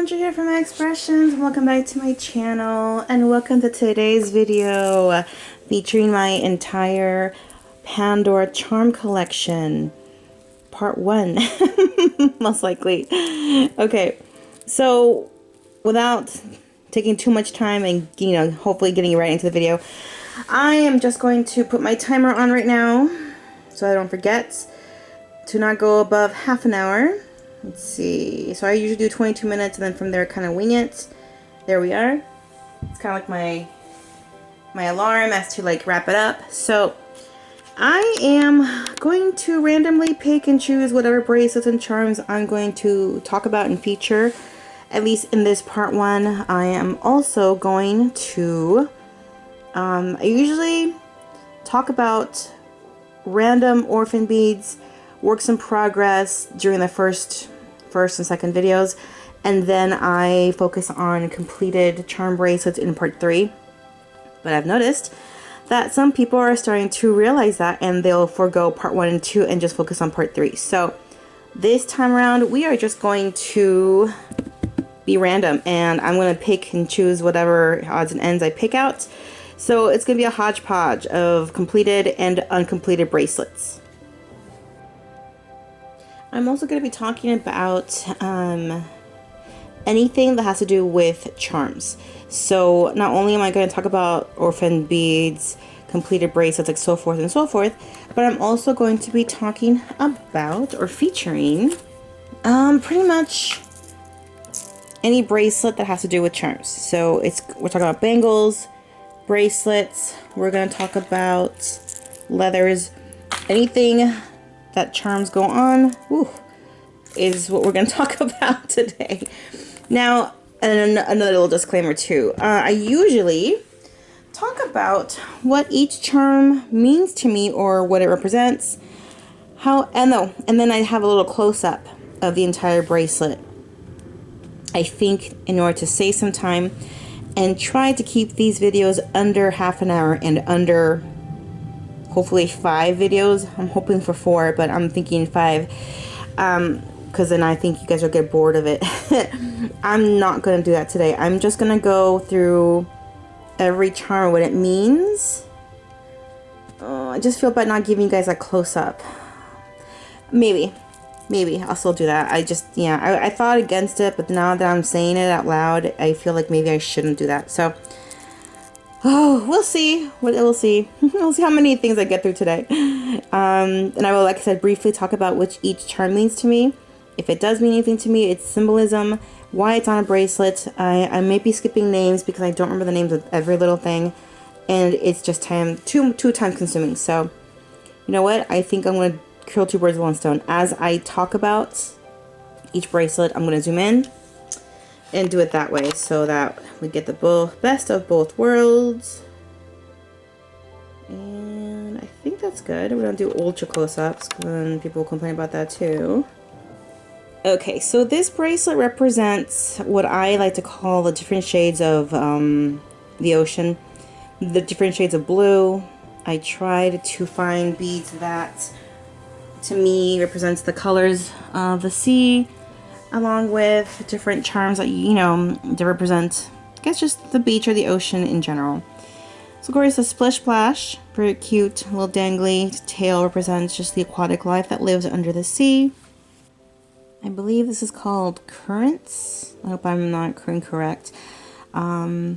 Sandra here from Xpressions. Welcome back to my channel and welcome to today's video featuring my entire Pandora Charm Collection, part 1, most likely. Okay, so without taking too much time and hopefully getting right into the video, I am just going to put my timer on right now so I don't forget to not go above half an hour. Let's see, so I usually do 22 minutes and then from there kind of wing it. There we are. It's kind of like my alarm as to like wrap it up. So I am going to randomly pick and choose whatever bracelets and charms I'm going to talk about and feature, at least in this part 1. I am also going to I usually talk about random orphan beads, works in progress during the first and second videos, and then I focus on completed charm bracelets in part 3. But I've noticed that some people are starting to realize that and they'll forego part 1 and 2 and just focus on part 3. So this time around we are just going to be random and I'm going to pick and choose whatever odds and ends I pick out. So it's going to be a hodgepodge of completed and uncompleted bracelets. I'm also going to be talking about anything that has to do with charms. So not only am I going to talk about orphan beads, completed bracelets, like so forth and so forth, but I'm also going to be talking about or featuring pretty much any bracelet that has to do with charms. So we're talking about bangles, bracelets, we're going to talk about leathers, anything that charms go on, is what we're going to talk about today. Now, another little disclaimer too. I usually talk about what each charm means to me or what it represents. And then I have a little close-up of the entire bracelet. I think in order to save some time and try to keep these videos under half an hour and under hopefully 5 videos. I'm hoping for 4, but I'm thinking 5 because then I think you guys will get bored of it. I'm not going to do that today. I'm just going to go through every charm, what it means. I just feel bad not giving you guys a close-up. Maybe I'll still do that. I thought against it, but now that I'm saying it out loud, I feel like maybe I shouldn't do that. So we'll see. We'll see. We'll see how many things I get through today. And I will, like I said, briefly talk about which each charm means to me. If it does mean anything to me, its symbolism, why it's on a bracelet. I may be skipping names because I don't remember the names of every little thing. And it's just too time consuming. So, you know what? I think I'm going to kill 2 birds with 1 stone. As I talk about each bracelet, I'm going to zoom in and do it that way so that we get the best of both worlds. And I think that's good. We're gonna do ultra close-ups because then people complain about that too. Okay, so this bracelet represents what I like to call the different shades of the ocean, the different shades of blue. I tried to find beads that to me represents the colors of the sea, along with different charms that, they represent, I guess, just the beach or the ocean in general. So of course, the Splish Splash, very cute, little dangly tail, represents just the aquatic life that lives under the sea. I believe this is called Currents. I hope I'm not incorrect. I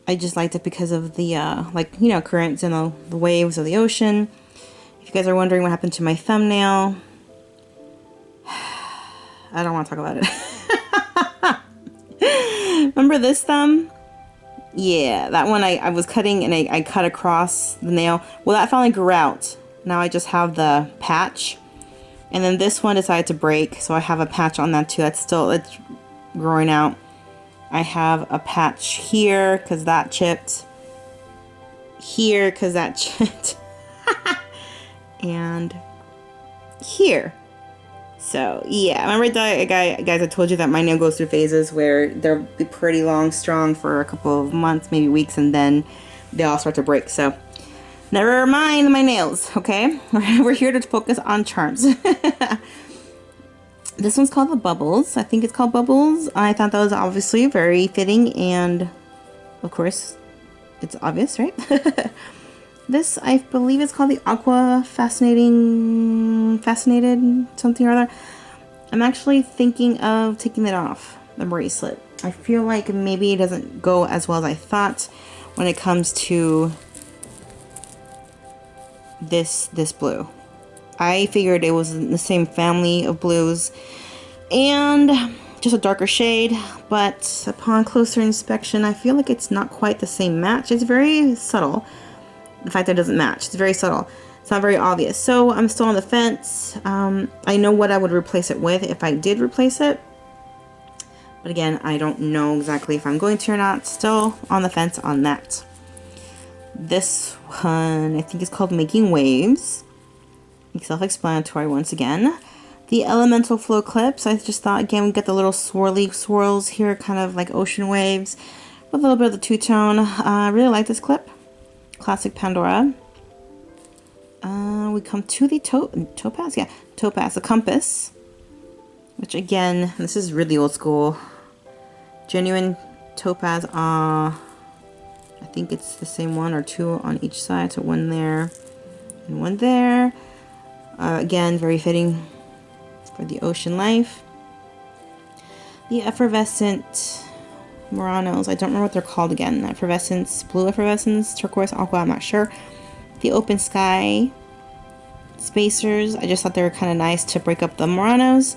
just liked it because of the, currents and the waves of the ocean. If you guys are wondering what happened to my thumbnail, I don't want to talk about it. Remember this thumb? Yeah, that one I was cutting and I cut across the nail. Well, that finally grew out. Now I just have the patch. And then this one decided to break, so I have a patch on that too. It's growing out. I have a patch here because that chipped. Here because that chipped. And here. So yeah, remember guys, I told you that my nail goes through phases where they'll be pretty long, strong for a couple of months, maybe weeks, and then they all start to break. So never mind my nails, okay? We're here to focus on charms. This one's called the Bubbles. I think it's called Bubbles. I thought that was obviously very fitting, and of course, it's obvious, right? This, I believe, is called the Aqua Fascinated something or other. I'm actually thinking of taking it off, the bracelet. I feel like maybe it doesn't go as well as I thought when it comes to this blue. I figured it was in the same family of blues and just a darker shade, but upon closer inspection, I feel like it's not quite the same match. It's very subtle. The fact that it doesn't match, it's very subtle. It's not very obvious. So I'm still on the fence. I know what I would replace it with if I did replace it. But again, I don't know exactly if I'm going to or not. Still on the fence on that. This one, I think it's called Making Waves. Self-explanatory once again. The Elemental Flow clips. I just thought, again, we get the little swirly swirls here, kind of like ocean waves. With a little bit of the two-tone. I really like this clip. Classic Pandora. We come to the Topaz? Yeah, Topaz, the compass. Which again, this is really old school. Genuine Topaz. I think it's the same one or two on each side. So one there and one there. Again, very fitting for the ocean life. The effervescent Muranos. I don't remember what they're called again. Effervescence, blue effervescence, turquoise, aqua, I'm not sure. The open sky spacers. I just thought they were kind of nice to break up the Muranos.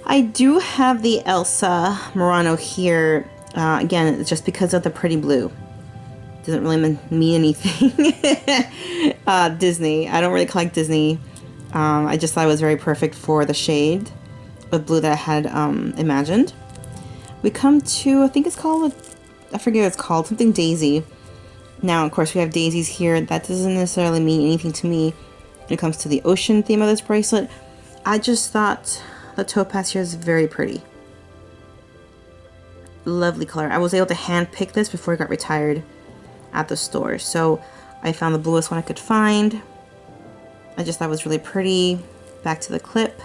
I do have the Elsa Murano here. Again, it's just because of the pretty blue. Doesn't really mean anything. Disney. I don't really collect Disney. I just thought it was very perfect for the shade of blue that I had imagined. We come to, I think it's called, I forget what it's called, something daisy. Now, of course, we have daisies here. That doesn't necessarily mean anything to me when it comes to the ocean theme of this bracelet. I just thought the topaz here is very pretty. Lovely color. I was able to hand pick this before it got retired at the store. So I found the bluest one I could find. I just thought it was really pretty. Back to the clip.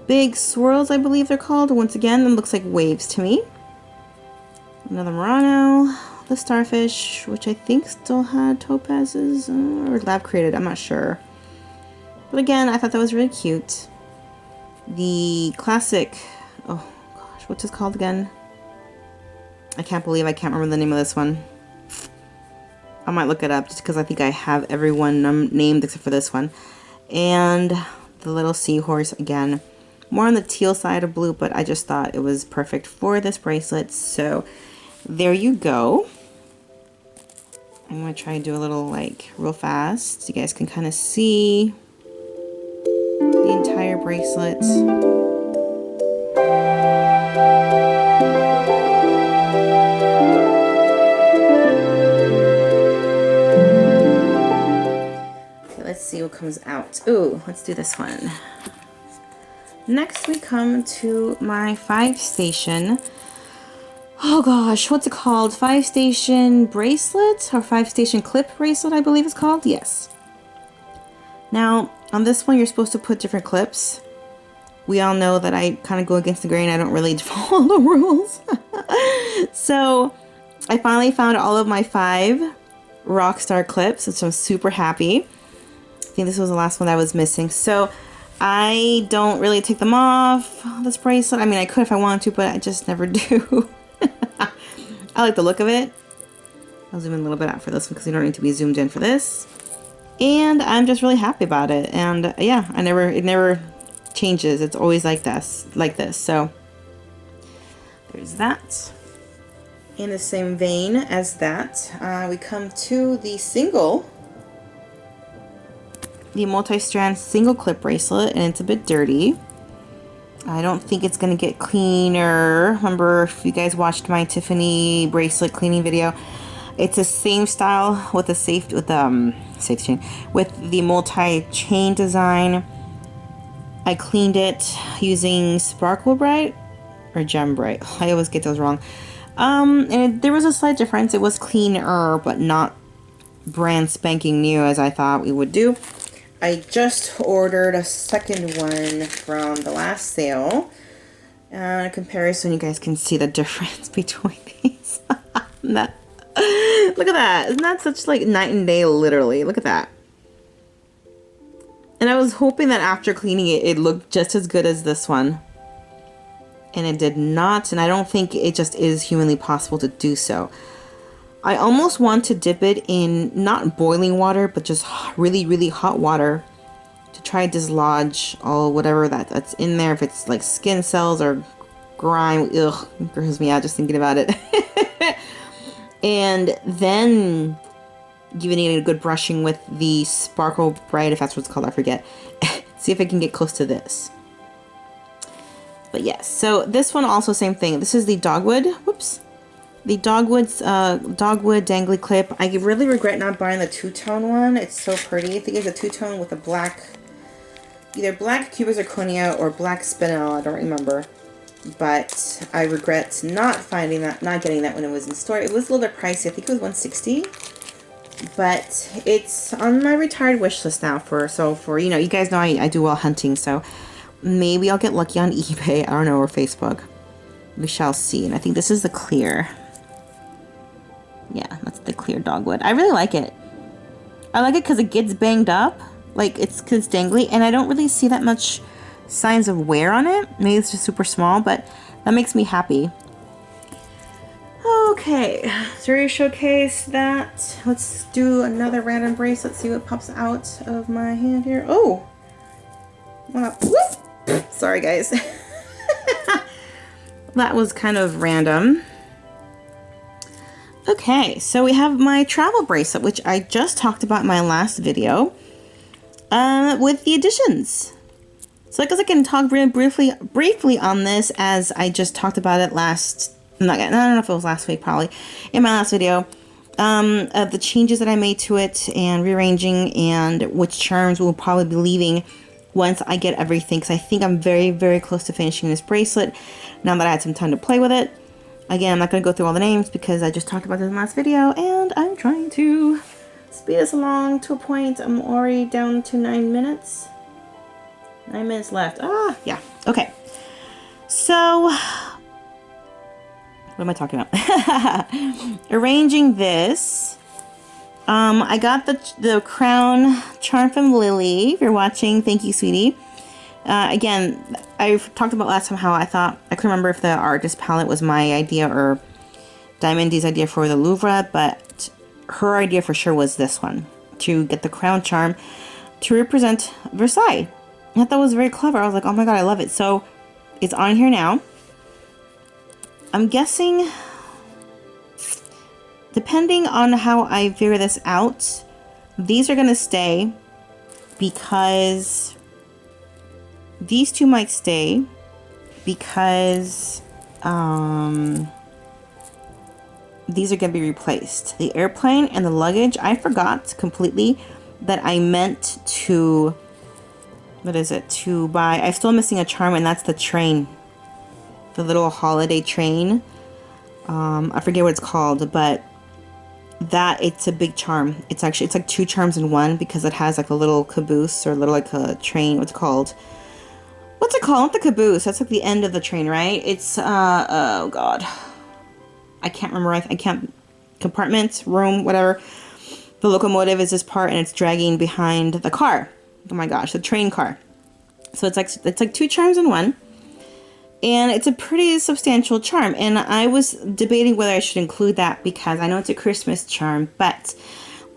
Big swirls, I believe they're called. Once again, it looks like waves to me. Another Murano. The starfish, which I think still had topazes or lab created, I'm not sure. But again, I thought that was really cute. The classic, oh gosh, what's it called again? I can't believe I can't remember the name of this one. I might look it up just because I think I have everyone named except for this one. And the little seahorse again. More on the teal side of blue, but I just thought it was perfect for this bracelet. So there you go. I'm going to try and do a little like real fast so you guys can kind of see the entire bracelet. Okay, let's see what comes out. Ooh, let's do this one. Next we come to my 5-station. Oh gosh, what's it called? 5-station bracelet or 5-station clip bracelet, I believe it's called. Yes. Now, on this one, you're supposed to put different clips. We all know that I kind of go against the grain. I don't really follow the rules. So, I finally found all of my 5 Rockstar clips, which I'm super happy. I think this was the last one that I was missing. So, I don't really take them off, this bracelet. I mean, I could if I wanted to, but I just never do. I like the look of it. I'll zoom in a little bit out for this one because you don't need to be zoomed in for this. And I'm just really happy about it. And yeah, it never changes. It's always like this. So there's that. In the same vein as that, we come to the single, the multi-strand single clip bracelet, and it's a bit dirty. I don't think it's gonna get cleaner. Remember, if you guys watched my Tiffany bracelet cleaning video, it's the same style with the safe chain, with the multi-chain design. I cleaned it using Sparkle Bright or Gem Bright. I always get those wrong. There was a slight difference. It was cleaner, but not brand spanking new as I thought we would do. I just ordered a second one from the last sale. In comparison, you guys can see the difference between these. Look at that. Isn't that such like night and day, literally? Look at that. And I was hoping that after cleaning it, it looked just as good as this one. And it did not, and I don't think it just is humanly possible to do so. I almost want to dip it in not boiling water, but just really, really hot water to try to dislodge all whatever that's in there. If it's like skin cells or grime, ugh, it grosses me out just thinking about it. And then giving it a good brushing with the Sparkle Bright, if that's what it's called, I forget. See if I can get close to this. But yes, so this one also same thing. This is the Dogwood, whoops. The dogwood dangly clip. I really regret not buying the two-tone one. It's so pretty. I think it's a two-tone with a black, either black cubic zirconia or black spinel. I don't remember. But I regret not finding that, not getting that when it was in store. It was a little bit pricey. I think it was $160. But it's on my retired wish list now for you know, you guys know I do well hunting, so maybe I'll get lucky on eBay, I don't know, or Facebook. We shall see. And I think this is the clear. Yeah, that's the clear dogwood. I really like it. I like it because it gets banged up. Like, it's because it's dangly. And I don't really see that much signs of wear on it. Maybe it's just super small, but that makes me happy. Okay, so we showcase that. Let's do another random brace. Let's see what pops out of my hand here. Oh! Whoop. Sorry, guys. That was kind of random. Okay, so we have my travel bracelet, which I just talked about in my last video, with the additions. So I guess I can talk really briefly on this, as I just talked about it last, I don't know if it was last week, probably, in my last video, of the changes that I made to it and rearranging, and which charms will probably be leaving once I get everything, because I think I'm very, very close to finishing this bracelet now that I had some time to play with it. Again, I'm not going to go through all the names because I just talked about this in the last video, and I'm trying to speed this along to a point. I'm already down to 9 minutes. 9 minutes left. Ah, yeah. Okay. So, what am I talking about? Arranging this. I got the crown charm from Lily. If you're watching, thank you, sweetie. Again, I've talked about last time how I couldn't remember if the artist palette was my idea or Diamond D's idea for the Louvre, but her idea for sure was this one, to get the crown charm to represent Versailles. I thought that was very clever. I was like, oh my god, I love it. So it's on here now. I'm guessing, depending on how I figure this out, these are going to stay, because these two might stay because these are going to be replaced. The airplane and the luggage, I forgot completely that I meant to, what is it, to buy. I'm still missing a charm, and that's the train. The little holiday train. I forget what it's called, but it's a big charm. It's like 2 charms in one, because it has like a little caboose, or a little like a train. What's it called? Not the caboose. That's like the end of the train, right? It's, oh god. I can't remember. I can't, compartment, room, whatever. The locomotive is this part, and it's dragging behind the car. Oh my gosh, the train car. So it's like 2 charms in one. And it's a pretty substantial charm. And I was debating whether I should include that, because I know it's a Christmas charm, but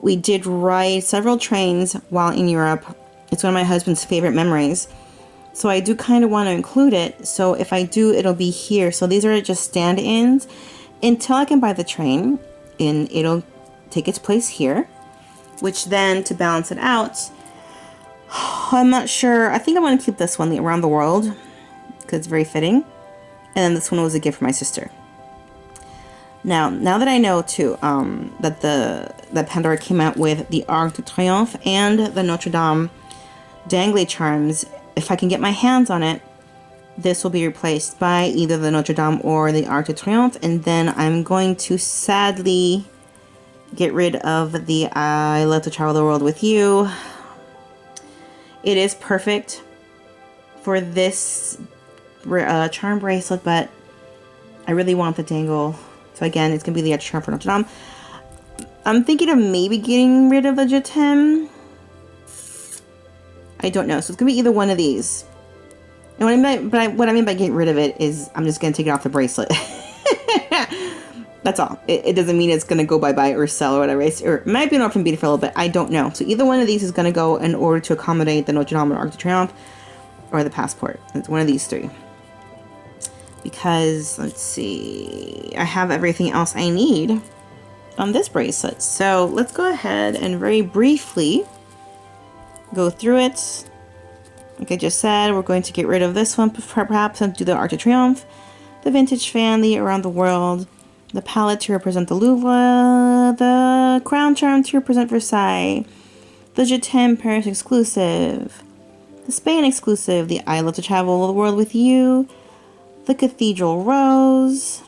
we did ride several trains while in Europe. It's one of my husband's favorite memories. So I do kind of want to include it. So if I do, it'll be here. So these are just stand-ins until I can buy the train, and it'll take its place here, which then, to balance it out, I'm not sure. I think I want to keep this one, the Around the World, because it's very fitting. And then this one was a gift for my sister. Now that I know too, that Pandora came out with the Arc de Triomphe and the Notre Dame dangly charms, if I can get my hands on it, this will be replaced by either the Notre Dame or the Arc de Triomphe, and then I'm going to sadly get rid of the I Love to Travel the World with You. It is perfect for this charm bracelet, but I really want the dangle. So again, it's gonna be the extra charm for Notre Dame. I'm thinking of maybe getting rid of the Totem. I don't know. So it's gonna be either one of these. And what I mean by getting rid of it is I'm just gonna take it off the bracelet. That's all. It doesn't mean it's gonna go bye-bye or sell or whatever. Or it might be an Orphan Bead for a little bit. I don't know. So either one of these is gonna go in order to accommodate the Notre Dame or Arc de Triomphe or the passport. It's one of these three. Because, let's see, I have everything else I need on this bracelet. So let's go ahead and very briefly go through it. Like I just said, we're going to get rid of this one perhaps and do the Arc de Triomphe, the vintage fan, the around the world, the palette to represent the Louvre, the crown charm to represent Versailles, the Totem Paris exclusive, the Spain exclusive, the I Love to Travel the World with You, the Cathedral Rose,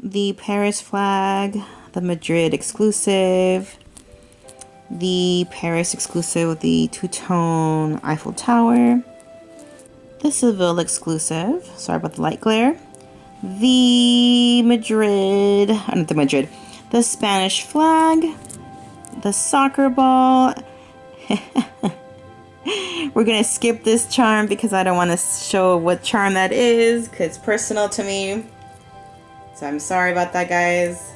the Paris flag, the Madrid exclusive, the Paris exclusive with the two-tone Eiffel Tower, the Seville exclusive, sorry about the light glare, the Madrid, not the Madrid, the Spanish flag, the soccer ball. We're gonna skip this charm because I don't want to show what charm that is because it's personal to me. So I'm sorry about that, guys.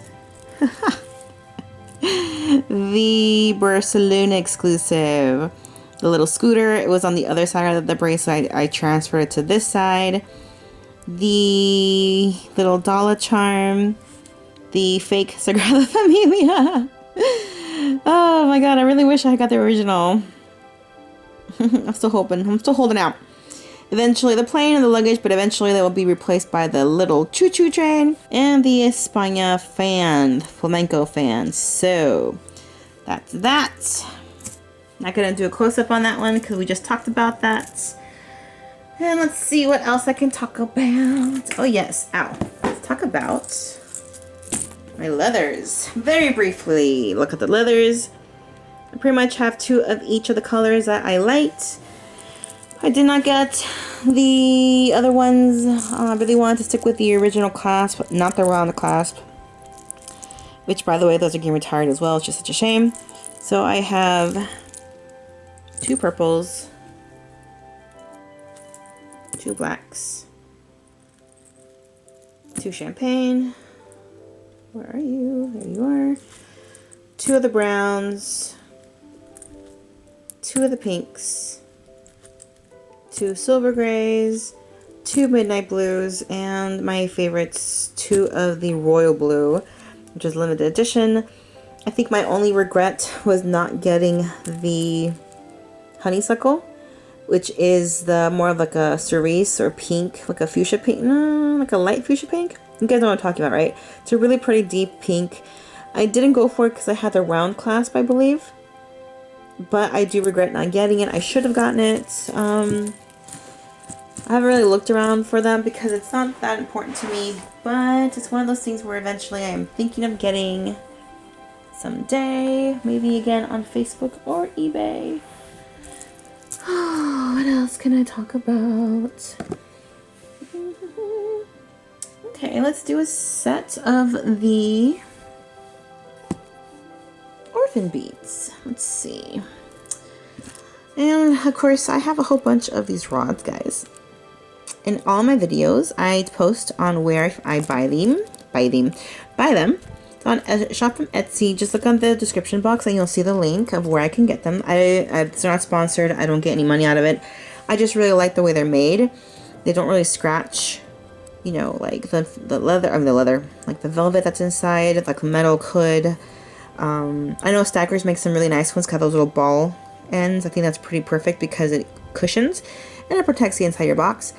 The Barcelona exclusive. The little scooter. It was on the other side of the bracelet. I transferred it to this side. The little dollar charm. The fake Sagrada Familia. Oh my god, I really wish I got the original. I'm still hoping. I'm still holding out. Eventually the plane and the luggage, but eventually they will be replaced by the little choo-choo train and the España fan, flamenco fan. So that's that. Not gonna do a close-up on that one because we just talked about that. And let's see what else I can talk about. Oh yes, ow. Let's talk about my leathers. Very briefly, look at the leathers. I pretty much have two of each of the colors that I liked. I did not get the other ones. I really wanted to stick with the original clasp, not the round clasp. Which, by the way, those are getting retired as well. It's just such a shame. So I have two purples, two blacks, two champagne. Where are you? There you are. Two of the browns, two of the pinks, two silver grays, two midnight blues, and my favorites, two of the royal blue, which is limited edition. I think my only regret was not getting the honeysuckle, which is the more of like a cerise or pink, like a fuchsia pink, no, like a light fuchsia pink. You guys know what I'm talking about, right? It's a really pretty deep pink. I didn't go for it because I had the round clasp, I believe. But I do regret not getting it. I should have gotten it. I haven't really looked around for them because it's not that important to me. But it's one of those things where eventually I am thinking of getting someday. Maybe again on Facebook or eBay. Oh, what else can I talk about? Okay, let's do a set of the Orphan Beads. Let's see. And of course, I have a whole bunch of these rods, guys. In all my videos, I post on where I buy them. It's on shop from Etsy. Just look on the description box and you'll see the link of where I can get them. It's not sponsored. I don't get any money out of it. I just really like the way they're made. They don't really scratch. You know, like the leather, like the velvet that's inside, like the metal could. I know Stackers makes some really nice ones, got those little ball ends. I think that's pretty perfect because it cushions and it protects the inside of your box.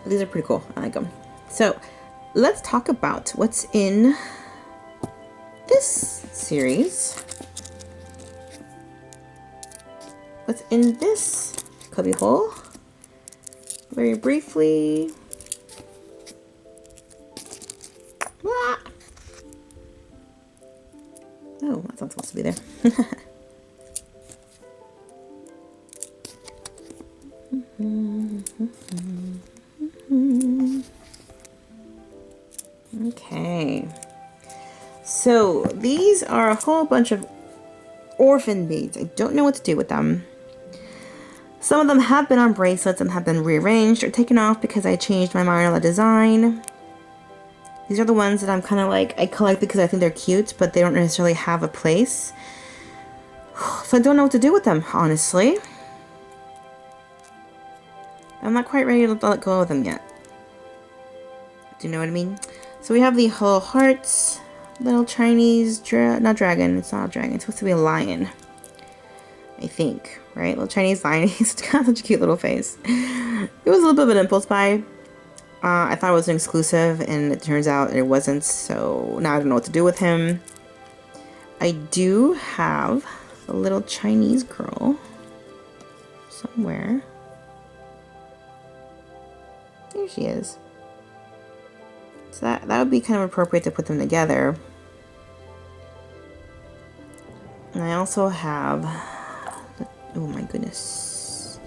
These are pretty cool. I like them. So let's talk about what's in this series. What's in this cubby hole? Very briefly. Ah! Oh, that's not supposed to be there. Okay. So these are a whole bunch of orphan beads. I don't know what to do with them. Some of them have been on bracelets and have been rearranged or taken off because I changed my mind on the design. These are the ones that I'm kind of like, I collect because I think they're cute, but they don't necessarily have a place. So I don't know what to do with them, honestly. I'm not quite ready to let go of them yet. Do you know what I mean? So we have the whole hearts, little Chinese, not dragon, it's not a dragon, it's supposed to be a lion. I think, right? Little Chinese lion. He's got such a cute little face. It was a little bit of an impulse buy. I thought it was an exclusive, and it turns out it wasn't, so now I don't know what to do with him. I do have a little Chinese girl somewhere. There she is. So that would be kind of appropriate to put them together. And I also have... Oh my goodness.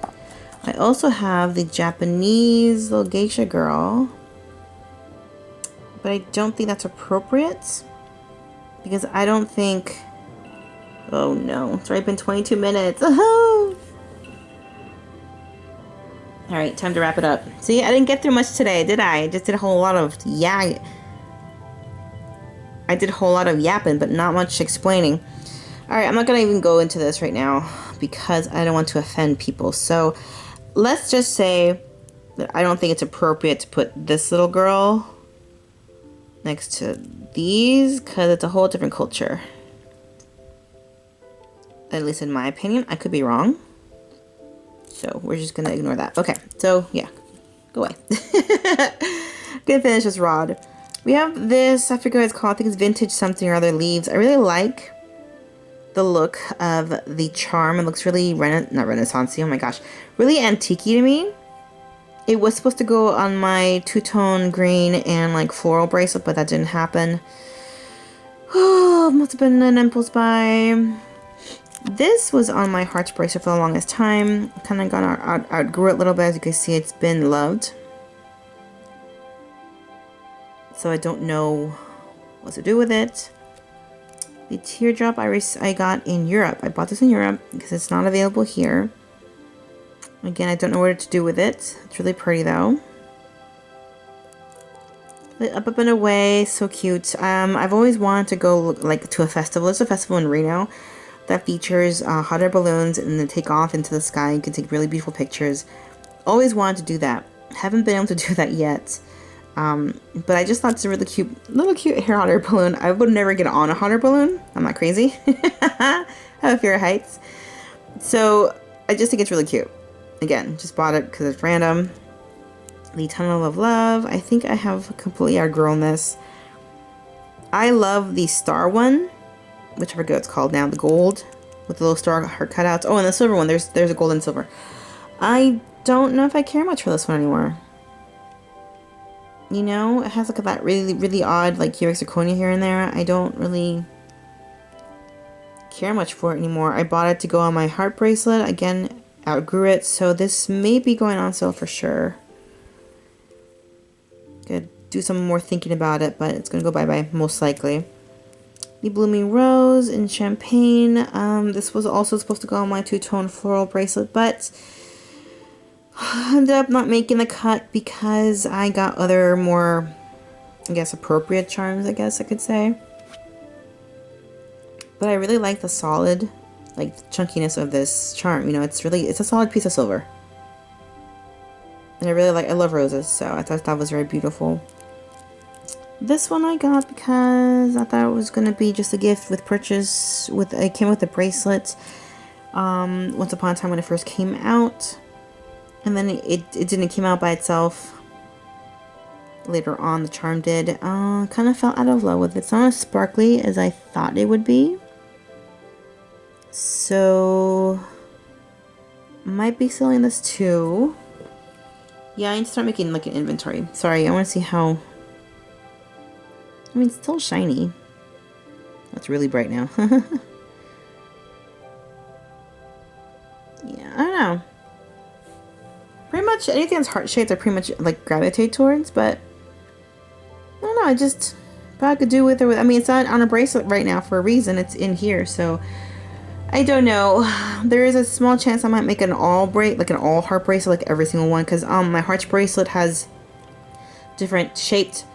I also have the Japanese little geisha girl. But I don't think that's appropriate. Because I don't think... Oh no. It's already been 22 minutes. Alright, time to wrap it up. See, I didn't get through much today, did I? I just did a whole lot of... Yeah. I did a whole lot of yapping, but not much explaining. Alright, I'm not going to even go into this right now because I don't want to offend people. So, let's just say that I don't think it's appropriate to put this little girl next to these because it's a whole different culture. At least in my opinion. I could be wrong. So, we're just going to ignore that. Okay, so, yeah. Go away. Gonna finish this rod. We have this, I forget what it's called. I think it's vintage something or other leaves. I really like the look of the charm. It looks really not renaissance-y, oh my gosh, really antique-y to me. It was supposed to go on my two-tone green and like floral bracelet, but that didn't happen. Oh, must have been an impulse buy. This was on my hearts bracelet for the longest time. Kind of outgrew it a little bit. As you can see, it's been loved. So I don't know what to do with it. The Teardrop Iris I got in Europe. I bought this in Europe because it's not available here. Again, I don't know what to do with it. It's really pretty though. Lit up and away, so cute. I've always wanted to go like to a festival. There's a festival in Reno that features hot air balloons and they take off into the sky. You can take really beautiful pictures. Always wanted to do that. Haven't been able to do that yet. But I just thought it's a really cute, little cute hair hot air balloon. I would never get on a hot air balloon. I'm not crazy. I have a fear of heights. So I just think it's really cute. Again, just bought it because it's random. The Tunnel of Love. I think I have completely outgrown this. I love the star one, which I forget what it's called now. The gold with the little star heart cutouts. Oh, and the silver one. There's a gold and silver. I don't know if I care much for this one anymore. You know, it has like that really, really odd like cubic zirconia here and there. I don't really care much for it anymore. I bought it to go on my heart bracelet. Again, outgrew it. So this may be going on sale for sure. Gonna do some more thinking about it, but it's gonna go bye-bye most likely. The Blooming Rose in Champagne. This was also supposed to go on my two-tone floral bracelet, but ended up not making the cut because I got other more, I guess, appropriate charms, I guess I could say. But I really like the solid, like, chunkiness of this charm. You know, it's a solid piece of silver. And I love roses, so I thought that was very beautiful. This one I got because I thought it was going to be just a gift with purchase. It came with a bracelet once upon a time when it first came out. And then it didn't come out by itself. Later on, the charm did. Kind of fell out of love with it. It's not as sparkly as I thought it would be. So, might be selling this too. Yeah, I need to start making like an inventory. Sorry, I want to see how... I mean, it's still shiny. It's really bright now. Yeah, I don't know. much anything that's heart-shaped I pretty much like gravitate towards, but I don't know, I just thought I could do with it with, I mean, it's not on a bracelet right now for a reason, it's in here, so I don't know. There is a small chance I might make an all heart bracelet, like every single one, because my heart's bracelet has different shaped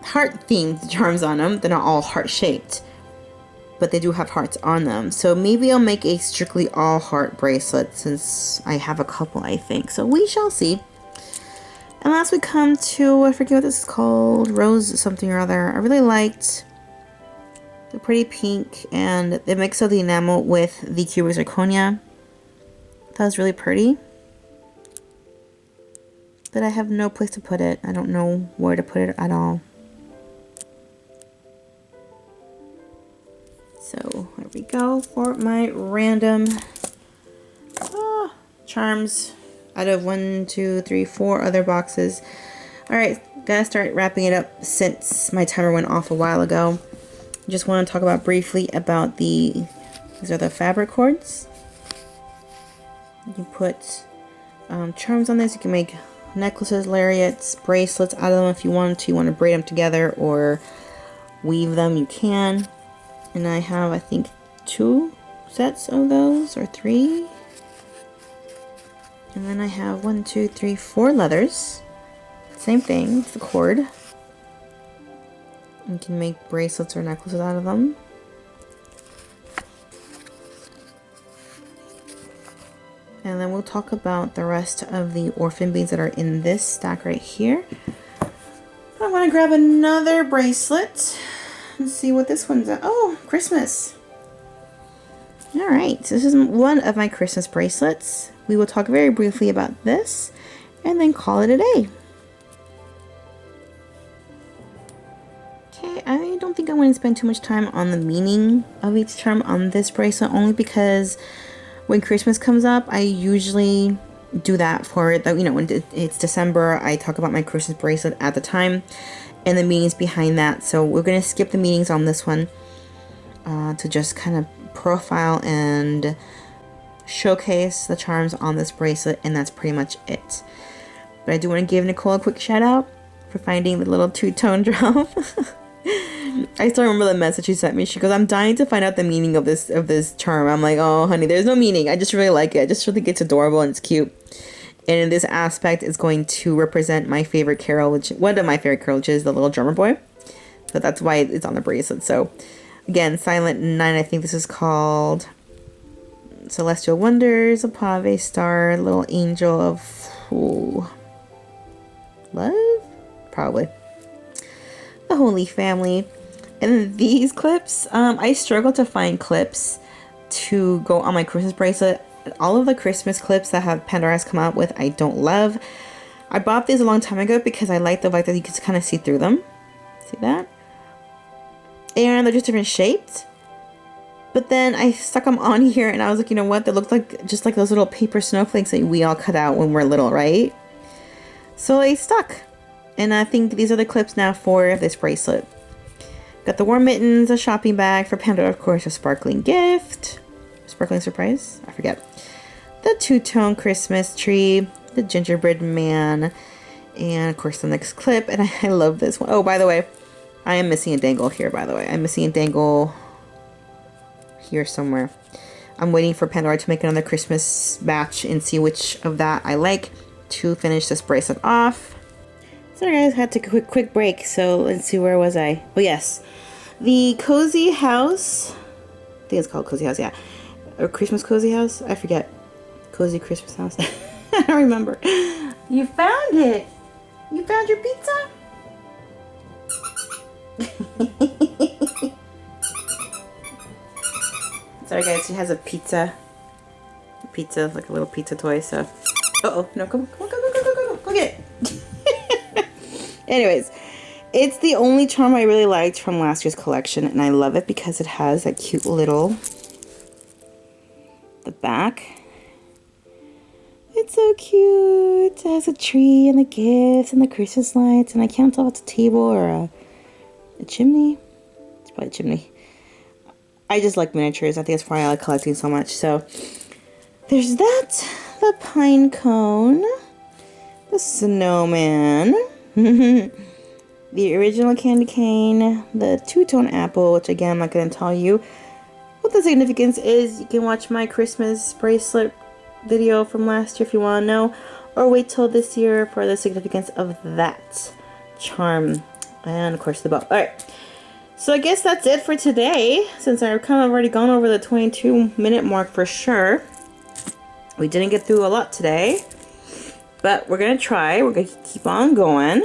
heart themed charms on them. They're not all heart shaped, but they do have hearts on them. So maybe I'll make a strictly all heart bracelet, since I have a couple, I think. So we shall see. And last we come to, I forget what this is called, Rose something or other. I really liked the pretty pink and the mix of the enamel with the cubic zirconia. That was really pretty. But I have no place to put it. I don't know where to put it at all. So there we go for my random charms out of 1, 2, 3, 4 other boxes. Alright, gotta start wrapping it up since my timer went off a while ago. Just want to talk about briefly about these are the fabric cords. You can put charms on this. You can make necklaces, lariats, bracelets out of them if you want to. You want to braid them together or weave them, you can. And I have, I think, 2 sets of those, or 3. And then I have 1, 2, 3, 4 leathers. Same thing, it's the cord. You can make bracelets or necklaces out of them. And then we'll talk about the rest of the orphan beads that are in this stack right here. I want to grab another bracelet and see what this one's at. Oh, Christmas. Alright, so this is one of my Christmas bracelets. We will talk very briefly about this and then call it a day. Okay, I don't think I want to spend too much time on the meaning of each charm on this bracelet, only because when Christmas comes up, I usually do that for the, you know, when it's December, I talk about my Christmas bracelet at the time and the meanings behind that. So we're going to skip the meanings on this one to just kind of profile and showcase the charms on this bracelet, and that's pretty much it. But I do want to give Nicole a quick shout out for finding the little two-tone drop. I still remember the message she sent me. She goes, I'm dying to find out the meaning of this charm. I'm like, oh honey, there's no meaning. I just really like it. I just really think it's adorable and it's cute. And in this aspect, it's going to represent my favorite carol, which one of my favorite carols, which is the little drummer boy. So that's why it's on the bracelet. So again, Silent Night, I think this is called Celestial Wonders, a Pave Star, little angel of love? Probably. The Holy Family. And these clips, I struggle to find clips to go on my Christmas bracelet. All of the Christmas clips that have Pandora has come out with, I don't love. I bought these a long time ago because I like the fact that you can kind of see through them. See that? And they're just different shapes. But then I stuck them on here and I was like, you know what? They look like just like those little paper snowflakes that we all cut out when we're little, right? So they stuck. And I think these are the clips now for this bracelet. Got the warm mittens, a shopping bag for Pandora, of course, a sparkling gift. Sparkling surprise? I forget. The two-tone Christmas tree, the gingerbread man, and of course the next clip. And I love this one. Oh, by the way, I am missing a dangle here, by the way. I'm missing a dangle here somewhere. I'm waiting for Pandora to make another Christmas batch and see which of that I like to finish this bracelet off. Sorry guys, I had to take a quick break, so let's see, where was I? Oh yes, the Cozy House, I think it's called Cozy House, yeah. Or Christmas Cozy House? I forget. Cozy Christmas House. I don't remember. You found it! You found your pizza? Sorry guys, she has a pizza. Like a little pizza toy, so. Uh-oh, no, come on, go get it. Anyways, it's the only charm I really liked from last year's collection, and I love it because it has that cute little, the back. It's so cute. It has a tree and the gifts and the Christmas lights, and I can't tell if it's a table or a chimney. It's probably a chimney. I just like miniatures. I think that's why I like collecting so much. So there's that. The pine cone. the snowman, the original candy cane, the two-tone apple, which again I'm not going to tell you what the significance is. You can watch my Christmas bracelet video from last year if you want to know, or wait till this year for the significance of that charm, and of course the bow. Alright, so I guess that's it for today, since I've kind of already gone over the 22-minute mark for sure. We didn't get through a lot today, but we're gonna try. We're gonna keep on going.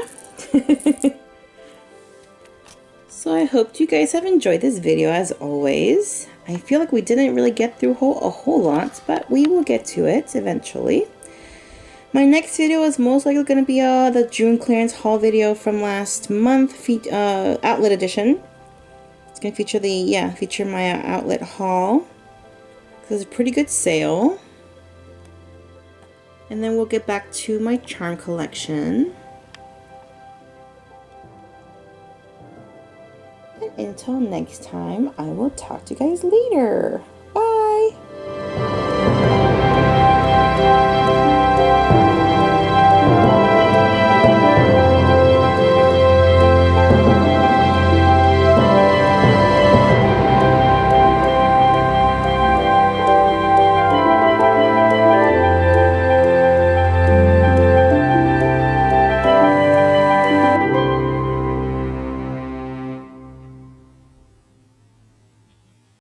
So I hope you guys have enjoyed this video as always. I feel like we didn't really get through a whole lot, but we will get to it eventually. My next video is most likely going to be the June clearance haul video from last month, outlet edition. It's going to feature my outlet haul. It's a pretty good sale. And then we'll get back to my charm collection. And until next time, I will talk to you guys later.